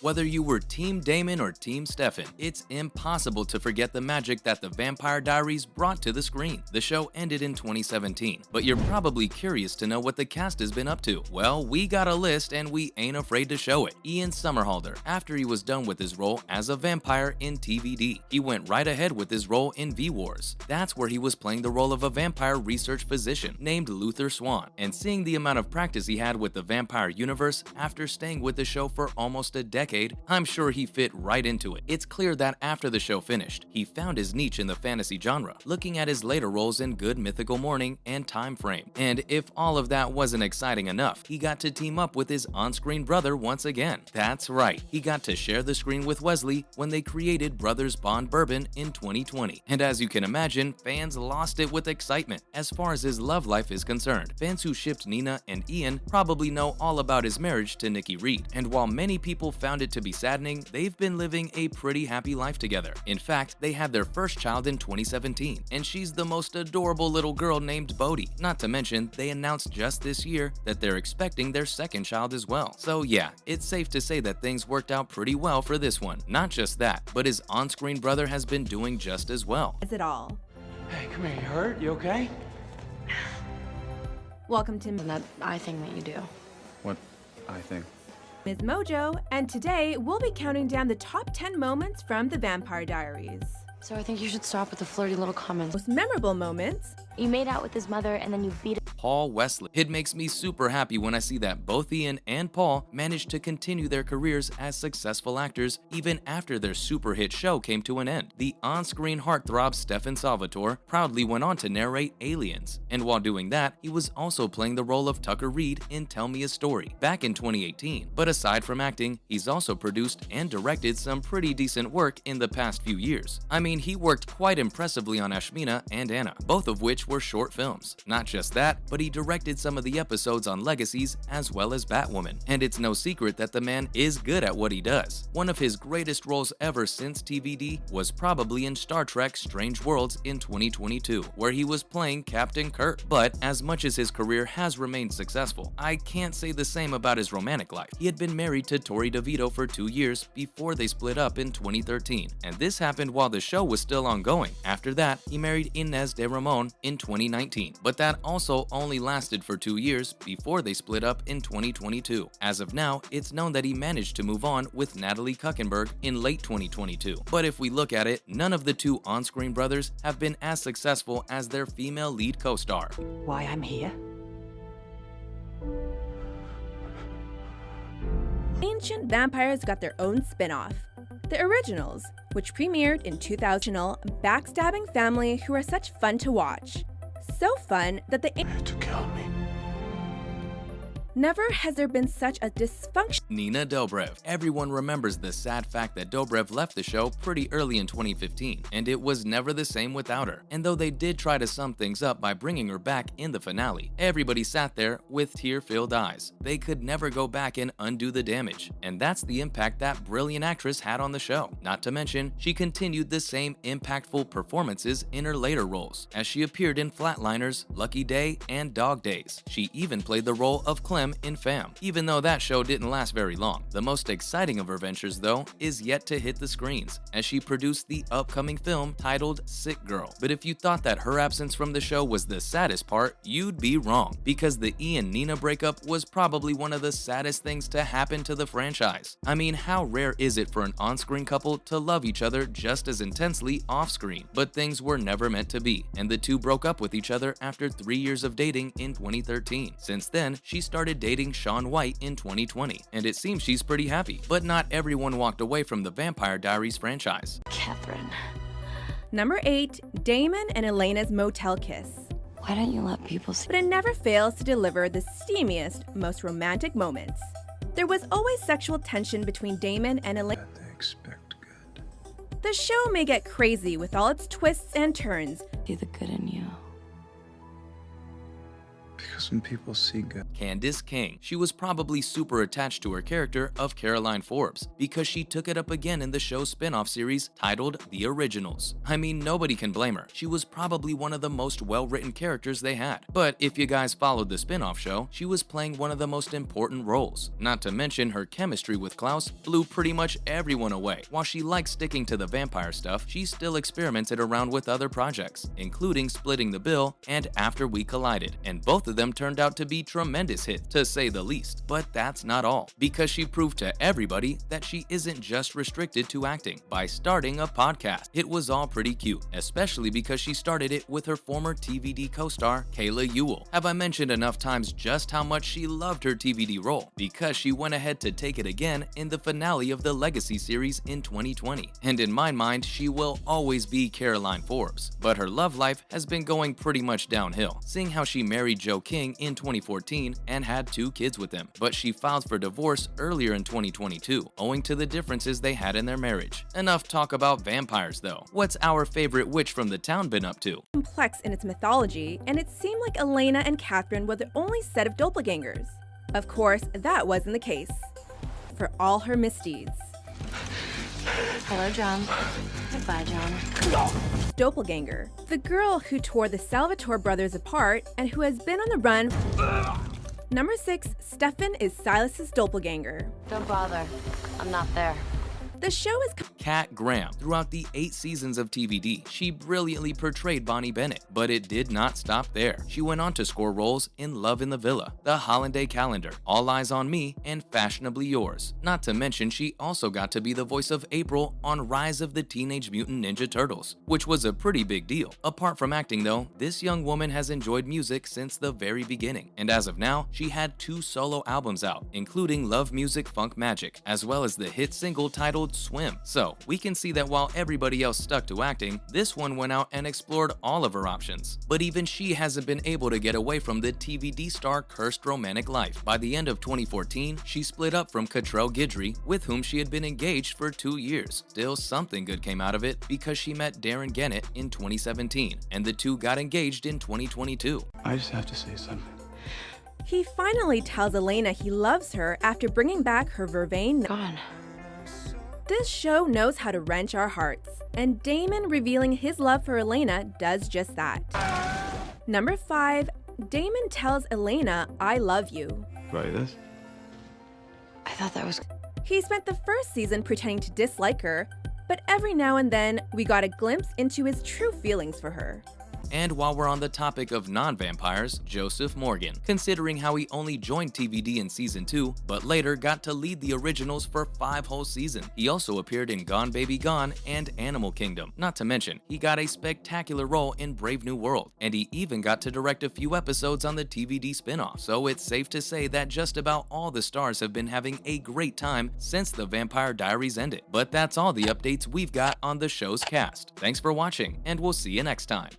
Whether you were Team Damon or Team Stefan, it's impossible to forget the magic that The Vampire Diaries brought to the screen. The show ended in 2017, but you're probably curious to know what the cast has been up to. Well, we got a list and we ain't afraid to show it. Ian Somerhalder, after he was done with his role as a vampire in TVD, he went right ahead with his role in V-Wars. That's where he was playing the role of a vampire research physician named Luther Swan. And seeing the amount of practice he had with the vampire universe after staying with the show for almost a decade, I'm sure he fit right into it. It's clear that after the show finished, he found his niche in the fantasy genre, looking at his later roles in Good Mythical Morning and Time Frame. And if all of that wasn't exciting enough, he got to team up with his on-screen brother once again. That's right, he got to share the screen with Wesley when they created Brothers Bond Bourbon in 2020. And as you can imagine, fans lost it with excitement as far as his love life is concerned. Fans who shipped Nina and Ian probably know all about his marriage to Nikki Reed, and while many people found it to be saddening, they've been living a pretty happy life together. In fact, they had their first child in 2017, and she's the most adorable little girl named Bodhi. Not to mention, they announced just this year that they're expecting their second child as well. So yeah, it's safe to say that things worked out pretty well for this one. Not just that, but his on-screen brother has been doing just as well. Is it all? Hey, come here, you hurt? You okay? Welcome to That eye thing that you do. What I think? Ms. Mojo, and today we'll be counting down the top 10 moments from The Vampire Diaries. So I think you should stop with the flirty little comments. Most memorable moments, You made out with his mother and then you beat Paul Wesley. It makes me super happy when I see that both Ian and Paul managed to continue their careers as successful actors even after their super hit show came to an end. The on-screen heartthrob Stefan Salvatore proudly went on to narrate Aliens, and while doing that, he was also playing the role of Tucker Reed in Tell Me a Story back in 2018. But aside from acting, he's also produced and directed some pretty decent work in the past few years. I mean, he worked quite impressively on Ashmina and Anna, both of which were short films. Not just that, but he directed some of the episodes on Legacies as well as Batwoman. And it's no secret that the man is good at what he does. One of his greatest roles ever since TVD was probably in Star Trek Strange Worlds in 2022, where he was playing Captain Kirk. But as much as his career has remained successful, I can't say the same about his romantic life. He had been married to Tori DeVito for 2 years before they split up in 2013, and this happened while the show was still ongoing. After that, he married Inez de Ramon in 2019, but that also only lasted for 2 years before they split up in 2022. As of now, it's known that he managed to move on with Natalie Kuckenberg in late 2022. But if we look at it, none of the two on-screen brothers have been as successful as their female lead co-star. Why I'm here? Ancient Vampires got their own spin-off. The Originals, which premiered in 2000, backstabbing family who are such fun to watch. So fun that they To kill me. never has there been such a dysfunction. Nina Dobrev. Everyone remembers the sad fact that Dobrev left the show pretty early in 2015, and it was never the same without her. And though they did try to sum things up by bringing her back in the finale, everybody sat there with tear-filled eyes. They could never go back and undo the damage, and that's the impact that brilliant actress had on the show. Not to mention, she continued the same impactful performances in her later roles, as she appeared in Flatliners, Lucky Day, and Dog Days. She even played the role of Clem in Fam, even though that show didn't last very long. The most exciting of her ventures, though, is yet to hit the screens, as she produced the upcoming film titled Sick Girl. But if you thought that her absence from the show was the saddest part, you'd be wrong, because the Ian-Nina breakup was probably one of the saddest things to happen to the franchise. I mean, how rare is it for an on-screen couple to love each other just as intensely off-screen? But things were never meant to be, and the two broke up with each other after 3 years of dating in 2013. Since then, she started dating Shaun White in 2020, and it seems she's pretty happy. But not everyone walked away from the Vampire Diaries franchise. Catherine, Number 8, Damon and Elena's motel kiss. why don't you let people see? But it never fails to deliver the steamiest, most romantic moments. There was always sexual tension between Damon and Elena. They expect good. The show may get crazy with all its twists and turns, See the good in you. Because sucks when people see good. Candace King. She was probably super attached to her character of Caroline Forbes because she took it up again in the show's spin-off series titled The Originals. I mean, nobody can blame her. She was probably one of the most well-written characters they had. But if you guys followed the spin-off show, she was playing one of the most important roles. Not to mention her chemistry with Klaus blew pretty much everyone away. While she likes sticking to the vampire stuff, she still experimented around with other projects, including Splitting the Bill and After We Collided, and both of them turned out to be tremendous hits, to say the least. But that's not all, because she proved to everybody that she isn't just restricted to acting by starting a podcast. It was all pretty cute, especially because she started it with her former TVD co-star, Kayla Ewell. Have I mentioned enough times just how much she loved her TVD role? Because she went ahead to take it again in the finale of the Legacy series in 2020. And in my mind, she will always be Caroline Forbes. But her love life has been going pretty much downhill, seeing how she married Joe King in 2014 and had 2 kids with him. But she filed for divorce earlier in 2022, owing to the differences they had in their marriage. Enough talk about vampires though. What's our favorite witch from the town been up to? Complex in its mythology, and it seemed like Elena and Catherine were the only set of doppelgangers. Of course, that wasn't the case. For all her misdeeds. Hello, John. Goodbye, John. Doppelganger, the girl who tore the Salvatore brothers apart and who has been on the run. Number 6, Stefan is Silas's doppelganger. Don't bother. I'm not there. The show is Kat Graham. Throughout the 8 seasons of TVD, she brilliantly portrayed Bonnie Bennett, but it did not stop there. She went on to score roles in Love in the Villa, The Hollanday Calendar, All Eyes on Me, and Fashionably Yours. Not to mention, she also got to be the voice of April on Rise of the Teenage Mutant Ninja Turtles, which was a pretty big deal. Apart from acting though, this young woman has enjoyed music since the very beginning, and as of now, she had 2 solo albums out, including Love Music Funk Magic, as well as the hit single titled Swim. So we can see that while everybody else stuck to acting, this one went out and explored all of her options. But even she hasn't been able to get away from the TVD star cursed romantic life. By the end of 2014, she split up from Cottrell Guidry, with whom she had been engaged for 2 years. Still, something good came out of it because she met Darren Gennett in 2017, and the two got engaged in 2022. I just have to say something. He finally tells Elena he loves her after bringing back her Vervain. Gone. This show knows how to wrench our hearts, and Damon revealing his love for Elena does just that. Number 5, Damon tells Elena, I love you. Try this. I thought that was... He spent the first season pretending to dislike her, but every now and then we got a glimpse into his true feelings for her. And while we're on the topic of non-vampires, Joseph Morgan, considering how he only joined TVD in season 2, but later got to lead the originals for 5 whole seasons. He also appeared in Gone Baby Gone and Animal Kingdom. Not to mention, he got a spectacular role in Brave New World, and he even got to direct a few episodes on the TVD spin-off. So it's safe to say that just about all the stars have been having a great time since the Vampire Diaries ended. But that's all the updates we've got on the show's cast. Thanks for watching, and we'll see you next time.